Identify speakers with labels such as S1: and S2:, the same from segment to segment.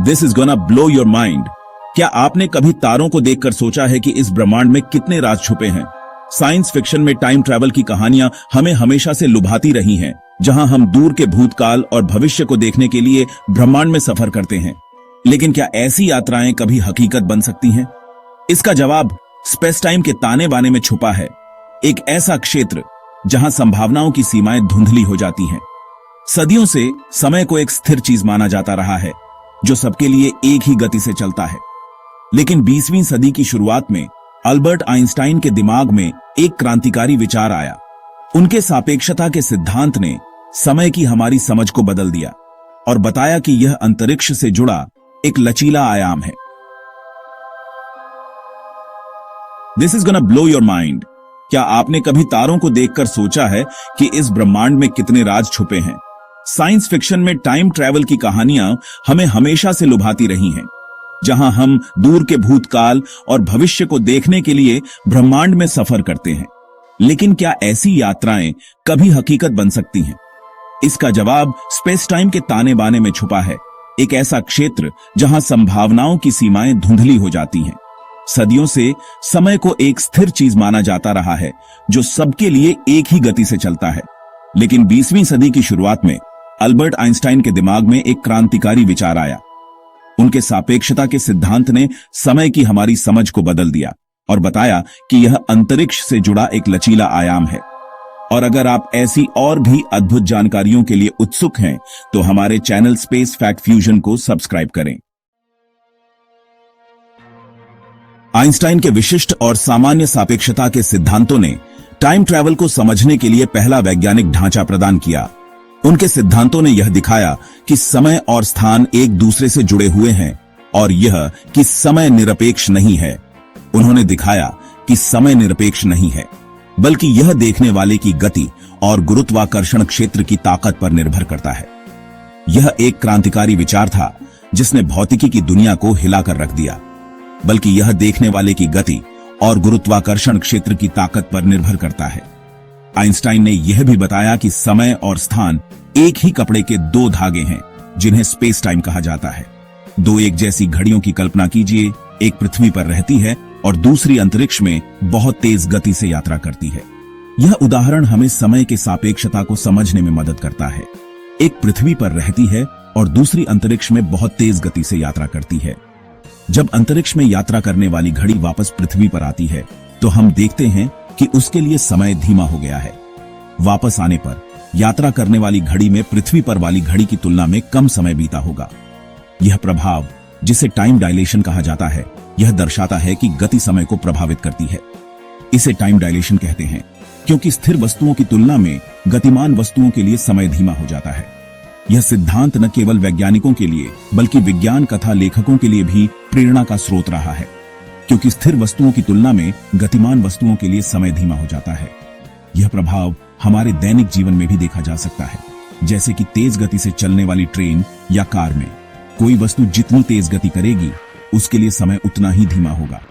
S1: This is gonna blow your mind. क्या आपने कभी तारों को देखकर सोचा है कि इस ब्रह्मांड में कितने राज छुपे हैं? साइंस फिक्शन में टाइम ट्रैवल की कहानियां हमें हमेशा से लुभाती रही हैं, जहां हम दूर के भूतकाल और भविष्य को देखने के लिए ब्रह्मांड में सफर करते हैं। लेकिन क्या ऐसी यात्राएं कभी हकीकत बन सकती हैं? इसका जवाब स्पेस टाइम के ताने बाने में छुपा है। एक ऐसा क्षेत्र जहां संभावनाओं की सीमाएं धुंधली हो जाती हैं। सदियों से समय को एक स्थिर चीज माना जाता रहा है, जो सबके लिए एक ही गति से चलता है। लेकिन 20वीं सदी की शुरुआत में अल्बर्ट आइंस्टाइन के दिमाग में एक क्रांतिकारी विचार आया। उनके सापेक्षता के सिद्धांत ने समय की हमारी समझ को बदल दिया और बताया कि यह अंतरिक्ष से जुड़ा एक लचीला आयाम है। This is gonna blow your mind. क्या आपने कभी तारों को देखकर सोचा है कि इस ब्रह्मांड में कितने राज छुपे हैं? साइंस फिक्शन में टाइम ट्रैवल की कहानियां हमें हमेशा से लुभाती रही हैं, जहां हम दूर के भूतकाल और भविष्य को देखने के लिए ब्रह्मांड में सफर करते हैं। लेकिन क्या ऐसी यात्राएं कभी हकीकत बन सकती हैं? इसका जवाब स्पेस टाइम के ताने बाने में छुपा है। एक ऐसा क्षेत्र जहां संभावनाओं की सीमाएं धुंधली हो जाती हैं। सदियों से समय को एक स्थिर चीज माना जाता रहा है, जो सबके लिए एक ही गति से चलता है। लेकिन 20वीं सदी की शुरुआत में अल्बर्ट आइंस्टाइन के दिमाग में एक क्रांतिकारी विचार आया। उनके सापेक्षता के सिद्धांत ने समय की हमारी समझ को बदल दिया और बताया कि यह अंतरिक्ष से जुड़ा एक लचीला आयाम है। और अगर आप ऐसी और भी अद्भुत जानकारियों के लिए उत्सुक हैं, तो हमारे चैनल स्पेस फैक्ट फ्यूजन को सब्सक्राइब करें। आइंस्टाइन के विशिष्ट और सामान्य सापेक्षता के सिद्धांतों ने टाइम ट्रैवल को समझने के लिए पहला वैज्ञानिक ढांचा प्रदान किया। उनके सिद्धांतों ने यह दिखाया कि समय और स्थान एक दूसरे से जुड़े हुए हैं और यह कि समय निरपेक्ष नहीं है। उन्होंने दिखाया कि समय निरपेक्ष नहीं है, बल्कि यह देखने वाले की गति और गुरुत्वाकर्षण क्षेत्र की ताकत पर निर्भर करता है। यह एक क्रांतिकारी विचार था जिसने भौतिकी की दुनिया को हिलाकर रख दिया, बल्कि यह देखने वाले की गति और गुरुत्वाकर्षण क्षेत्र की ताकत पर निर्भर करता है। आइंस्टाइन ने यह भी बताया कि समय और स्थान एक ही कपड़े के दो धागे हैं, जिन्हें स्पेस टाइम कहा जाता है। दो एक जैसी घड़ियों की कल्पना कीजिए, एक पृथ्वी पर रहती है और दूसरी अंतरिक्ष में बहुत तेज गति से यात्रा करती है। यह उदाहरण हमें समय के सापेक्षता को समझने में मदद करता है। एक पृथ्वी पर रहती है और दूसरी अंतरिक्ष में बहुत तेज गति से यात्रा करती है। जब अंतरिक्ष में यात्रा करने वाली घड़ी वापस पृथ्वी पर आती है, तो हम देखते हैं कि उसके लिए समय धीमा हो गया है। वापस आने पर यात्रा करने वाली घड़ी में पृथ्वी पर वाली घड़ी की तुलना में कम समय बीता होगा। यह प्रभाव, जिसे टाइम डायलेशन कहा जाता है, यह दर्शाता है कि गति समय को प्रभावित करती है। इसे टाइम डायलेशन कहते हैं क्योंकि स्थिर वस्तुओं की तुलना में गतिमान वस्तुओं के लिए समय धीमा हो जाता है। यह सिद्धांत न केवल वैज्ञानिकों के लिए बल्कि विज्ञान कथा लेखकों के लिए भी प्रेरणा का स्रोत रहा है, क्योंकि स्थिर वस्तुओं की तुलना में गतिमान वस्तुओं के लिए समय धीमा हो जाता है। यह प्रभाव हमारे दैनिक जीवन में भी देखा जा सकता है, जैसे कि तेज गति से चलने वाली ट्रेन या कार में कोई वस्तु जितनी तेज गति करेगी, उसके लिए समय उतना ही धीमा होगा।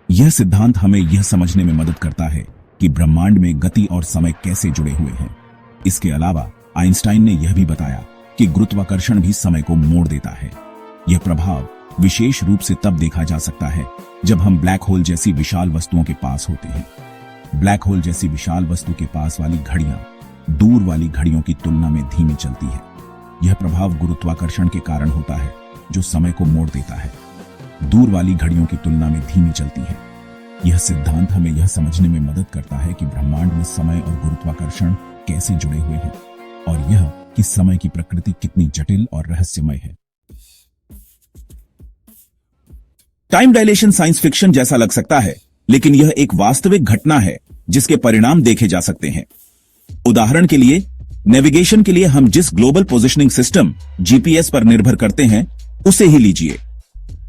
S1: यह सिद्धांत हमें यह समझने में मदद करता है कि ब्रह्मांड में गति और समय कैसे जुड़े हुए हैं। इसके अलावा आइंस्टाइन ने यह भी बताया कि गुरुत्वाकर्षण भी समय को मोड़ देता है। यह प्रभाव विशेष रूप से तब देखा जा सकता है जब हम ब्लैक होल जैसी विशाल वस्तुओं के पास होते हैं। ब्लैक होल जैसी विशाल वस्तु के पास वाली घड़ियां दूर वाली घड़ियों की तुलना में धीमी चलती है। यह प्रभाव गुरुत्वाकर्षण के कारण होता है, जो समय को मोड़ देता है। दूर वाली घड़ियों की तुलना में धीमी चलती है। यह सिद्धांत हमें यह समझने में मदद करता है कि ब्रह्मांड में समय और गुरुत्वाकर्षण कैसे जुड़े हुए हैं और यह कि समय की प्रकृति कितनी जटिल और रहस्यमय है। टाइम डायलेशन साइंस फिक्शन जैसा लग सकता है, लेकिन यह एक वास्तविक घटना है जिसके परिणाम देखे जा सकते हैं। उदाहरण के लिए, नेविगेशन के लिए हम जिस ग्लोबल पोजिशनिंग सिस्टम जीपीएस पर निर्भर करते हैं, उसे ही लीजिए।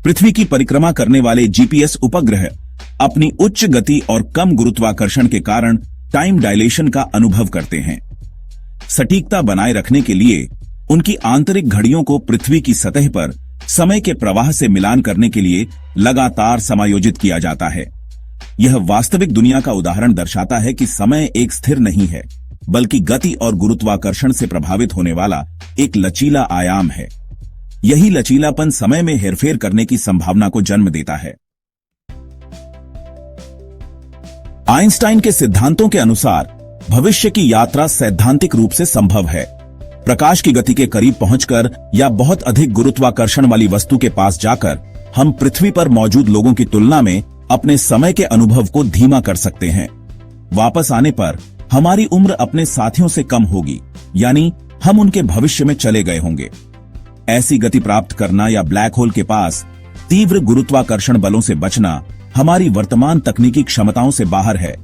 S1: पृथ्वी की परिक्रमा करने वाले जीपीएस उपग्रह अपनी उच्च गति और कम गुरुत्वाकर्षण के कारण टाइम डायलेशन का अनुभव करते हैं। सटीकता बनाए रखने के लिए उनकी आंतरिक घड़ियों को पृथ्वी की सतह पर समय के प्रवाह से मिलान करने के लिए लगातार समायोजित किया जाता है। यह वास्तविक दुनिया का उदाहरण दर्शाता है कि समय एक स्थिर नहीं है, बल्कि गति और गुरुत्वाकर्षण से प्रभावित होने वाला एक लचीला आयाम है। यही लचीलापन समय में हेरफेर करने की संभावना को जन्म देता है। आइंस्टाइन के सिद्धांतों के अनुसार भविष्य की यात्रा सैद्धांतिक रूप से संभव है। प्रकाश की गति के करीब पहुंचकर या बहुत अधिक गुरुत्वाकर्षण वाली वस्तु के पास जाकर हम पृथ्वी पर मौजूद लोगों की तुलना में अपने समय के अनुभव को धीमा कर सकते हैं। वापस आने पर हमारी उम्र अपने साथियों से कम होगी, यानी हम उनके भविष्य में चले गए होंगे। ऐसी गति प्राप्त करना या ब्लैक होल के पास तीव्र गुरुत्वाकर्षण बलों से बचना हमारी वर्तमान तकनीकी क्षमताओं से बाहर है,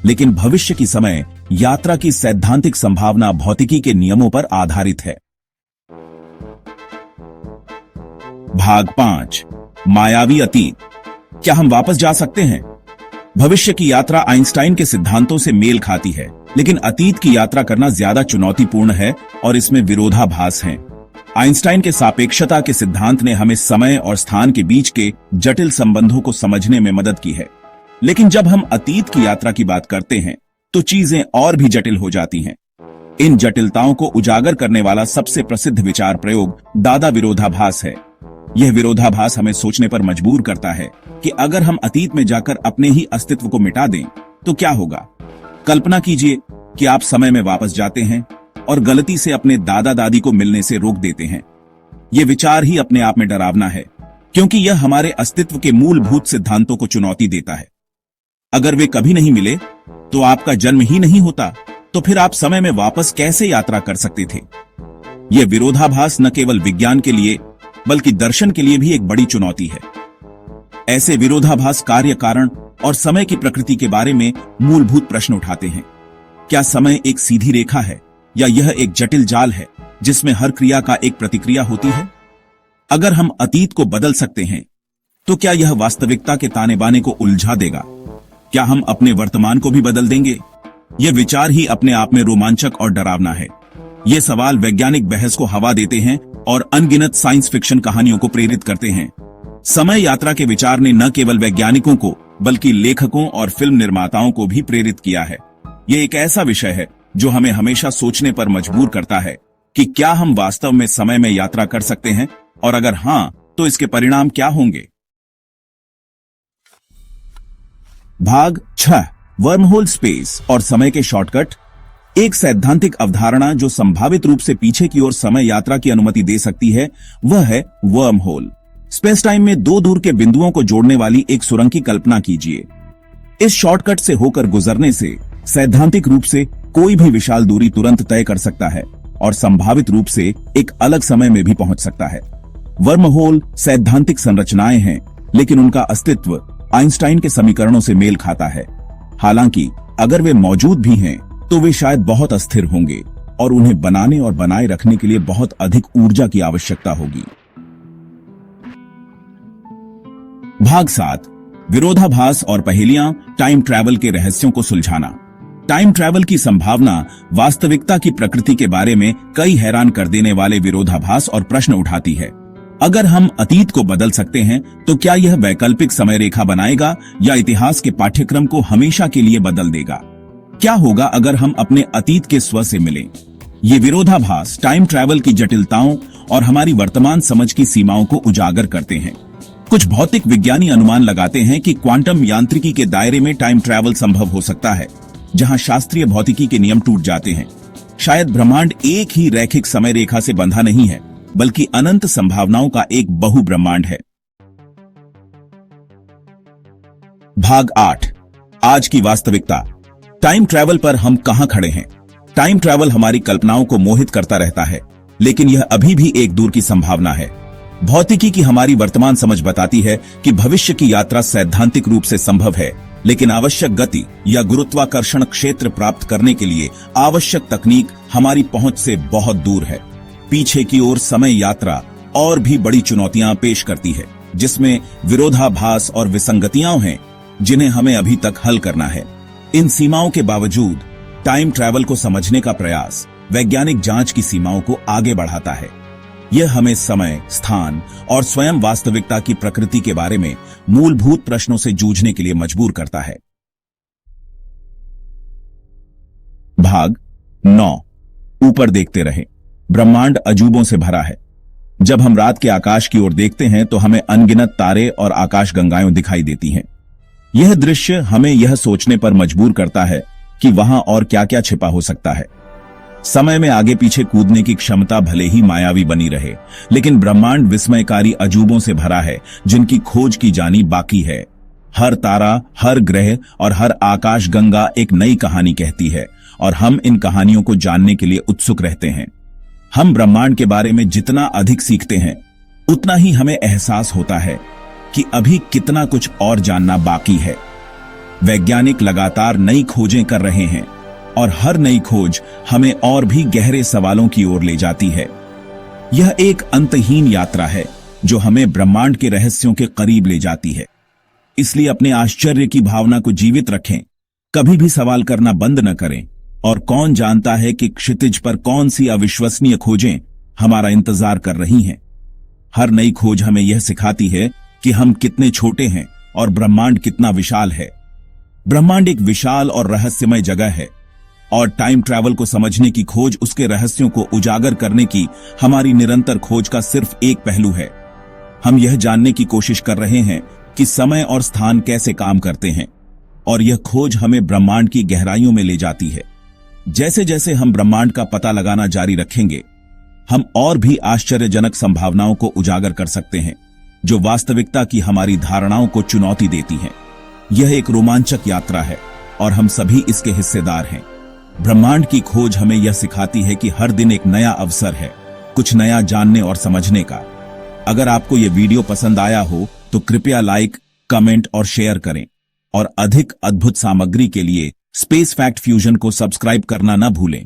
S1: लेकिन भविष्य की समय यात्रा की सैद्धांतिक संभावना भौतिकी के नियमों पर आधारित है। भाग 5, मायावी अतीत। क्या हम वापस जा सकते हैं? भविष्य की यात्रा आइंस्टाइन के सिद्धांतों से मेल खाती है, लेकिन अतीत की यात्रा करना ज्यादा चुनौतीपूर्ण है और इसमें विरोधाभास हैं। आइंस्टाइन के सापेक्षता के सिद्धांत ने हमें समय और स्थान के बीच के जटिल संबंधों को समझने में मदद की है, लेकिन जब हम अतीत की यात्रा की बात करते हैं तो चीजें और भी जटिल हो जाती हैं। इन जटिलताओं को उजागर करने वाला सबसे प्रसिद्ध विचार प्रयोग दादा विरोधाभास है। यह विरोधाभास हमें सोचने पर मजबूर करता है कि अगर हम अतीत में जाकर अपने ही अस्तित्व को मिटा दें तो क्या होगा। कल्पना कीजिए कि आप समय में वापस जाते हैं और गलती से अपने दादा दादी को मिलने से रोक देते हैं। यह विचार ही अपने आप में डरावना है, क्योंकि यह हमारे अस्तित्व के मूलभूत सिद्धांतों को चुनौती देता है। अगर वे कभी नहीं मिले तो आपका जन्म ही नहीं होता, तो फिर आप समय में वापस कैसे यात्रा कर सकते थे? यह विरोधाभास न केवल विज्ञान के लिए बल्कि दर्शन के लिए भी एक बड़ी चुनौती है। ऐसे विरोधाभास कार्य कारण और समय की प्रकृति के बारे में मूलभूत प्रश्न उठाते हैं। क्या समय एक सीधी रेखा है या यह एक जटिल जाल है जिसमें हर क्रिया का एक प्रतिक्रिया होती है? अगर हम अतीत को बदल सकते हैं तो क्या यह वास्तविकता के ताने बाने को उलझा देगा? क्या हम अपने वर्तमान को भी बदल देंगे? यह विचार ही अपने आप में रोमांचक और डरावना है। ये सवाल वैज्ञानिक बहस को हवा देते हैं और अनगिनत साइंस फिक्शन कहानियों को प्रेरित करते हैं। समय यात्रा के विचार ने न केवल वैज्ञानिकों को बल्कि लेखकों और फिल्म निर्माताओं को भी प्रेरित किया है। यह एक ऐसा विषय है जो हमें हमेशा सोचने पर मजबूर करता है कि क्या हम वास्तव में समय में यात्रा कर सकते हैं, और अगर हां, तो इसके परिणाम क्या होंगे। भाग 6, वर्महोल स्पेस और समय के शॉर्टकट। एक सैद्धांतिक अवधारणा जो संभावित रूप से पीछे की ओर समय यात्रा की अनुमति दे सकती है, वह है वर्म होल। स्पेस टाइम में दो दूर के बिंदुओं को जोड़ने वाली एक सुरंग की कल्पना कीजिए। इस शॉर्टकट से होकर गुजरने से सैद्धांतिक रूप से कोई भी विशाल दूरी तुरंत तय कर सकता है और संभावित रूप से एक अलग समय में भी पहुंच सकता है। वर्महोल सैद्धांतिक संरचनाएं हैं, लेकिन उनका अस्तित्व आइंस्टाइन के समीकरणों से मेल खाता है। हालांकि अगर वे मौजूद भी हैं तो वे शायद बहुत अस्थिर होंगे और उन्हें बनाने और बनाए रखने के लिए बहुत अधिक ऊर्जा की आवश्यकता होगी। भाग 7, विरोधाभास और पहेलियां, टाइम ट्रैवल के रहस्यों को सुलझाना। टाइम ट्रैवल की संभावना वास्तविकता की प्रकृति के बारे में कई हैरान कर देने वाले विरोधाभास और प्रश्न उठाती है। अगर हम अतीत को बदल सकते हैं तो क्या यह वैकल्पिक समय रेखा बनाएगा या इतिहास के पाठ्यक्रम को हमेशा के लिए बदल देगा? क्या होगा अगर हम अपने अतीत के स्व से मिलें? ये विरोधाभास टाइम ट्रैवल की जटिलताओं और हमारी वर्तमान समझ की सीमाओं को उजागर करते हैं। कुछ भौतिक विज्ञानी अनुमान लगाते हैं कि क्वांटम यांत्रिकी के दायरे में टाइम ट्रैवल संभव हो सकता है, जहां शास्त्रीय भौतिकी के नियम टूट जाते हैं। शायद ब्रह्मांड एक ही रैखिक समय रेखा से बंधा नहीं है, बल्कि अनंत संभावनाओं का एक बहु ब्रह्मांड है। भाग 8, आज की वास्तविकता। टाइम ट्रैवल पर हम कहां खड़े हैं? टाइम ट्रैवल हमारी कल्पनाओं को मोहित करता रहता है, लेकिन यह अभी भी एक दूर की संभावना है। भौतिकी की हमारी वर्तमान समझ बताती है कि भविष्य की यात्रा सैद्धांतिक रूप से संभव है, लेकिन आवश्यक गति या गुरुत्वाकर्षण क्षेत्र प्राप्त करने के लिए आवश्यक तकनीक हमारी पहुंच से बहुत दूर है। पीछे की ओर समय यात्रा और भी बड़ी चुनौतियां पेश करती है, जिसमें विरोधाभास और विसंगतियां हैं जिन्हें हमें अभी तक हल करना है। इन सीमाओं के बावजूद टाइम ट्रैवल को समझने का प्रयास वैज्ञानिक जांच की सीमाओं को आगे बढ़ाता है। यह हमें समय, स्थान और स्वयं वास्तविकता की प्रकृति के बारे में मूलभूत प्रश्नों से जूझने के लिए मजबूर करता है। भाग 9, ऊपर देखते रहे। ब्रह्मांड अजूबों से भरा है। जब हम रात के आकाश की ओर देखते हैं तो हमें अनगिनत तारे और आकाशगंगाएं दिखाई देती हैं। यह दृश्य हमें यह सोचने पर मजबूर करता है कि वहां और क्या क्या छिपा हो सकता है। समय में आगे पीछे कूदने की क्षमता भले ही मायावी बनी रहे, लेकिन ब्रह्मांड विस्मयकारी अजूबों से भरा है जिनकी खोज की जानी बाकी है। हर तारा, हर ग्रह और हर आकाशगंगा एक नई कहानी कहती है और हम इन कहानियों को जानने के लिए उत्सुक रहते हैं। हम ब्रह्मांड के बारे में जितना अधिक सीखते हैं, उतना ही हमें एहसास होता है कि अभी कितना कुछ और जानना बाकी है। वैज्ञानिक लगातार नई खोजें कर रहे हैं और हर नई खोज हमें और भी गहरे सवालों की ओर ले जाती है। यह एक अंतहीन यात्रा है जो हमें ब्रह्मांड के रहस्यों के करीब ले जाती है। इसलिए अपने आश्चर्य की भावना को जीवित रखें, कभी भी सवाल करना बंद न करें, और कौन जानता है कि क्षितिज पर कौन सी अविश्वसनीय खोजें हमारा इंतजार कर रही हैं। हर नई खोज हमें यह सिखाती है कि हम कितने छोटे हैं और ब्रह्मांड कितना विशाल है। ब्रह्मांड एक विशाल और रहस्यमय जगह है और टाइम ट्रैवल को समझने की खोज उसके रहस्यों को उजागर करने की हमारी निरंतर खोज का सिर्फ एक पहलू है। हम यह जानने की कोशिश कर रहे हैं कि समय और स्थान कैसे काम करते हैं, और यह खोज हमें ब्रह्मांड की गहराइयों में ले जाती है। जैसे जैसे हम ब्रह्मांड का पता लगाना जारी रखेंगे, हम और भी आश्चर्यजनक संभावनाओं को उजागर कर सकते हैं जो वास्तविकता की हमारी धारणाओं को चुनौती देती हैं। यह एक रोमांचक यात्रा है और हम सभी इसके हिस्सेदार हैं। ब्रह्मांड की खोज हमें यह सिखाती है कि हर दिन एक नया अवसर है, कुछ नया जानने और समझने का। अगर आपको यह वीडियो पसंद आया हो तो कृपया लाइक, कमेंट और शेयर करें, और अधिक अद्भुत सामग्री के लिए स्पेस फैक्ट फ्यूजन को सब्सक्राइब करना न भूलें।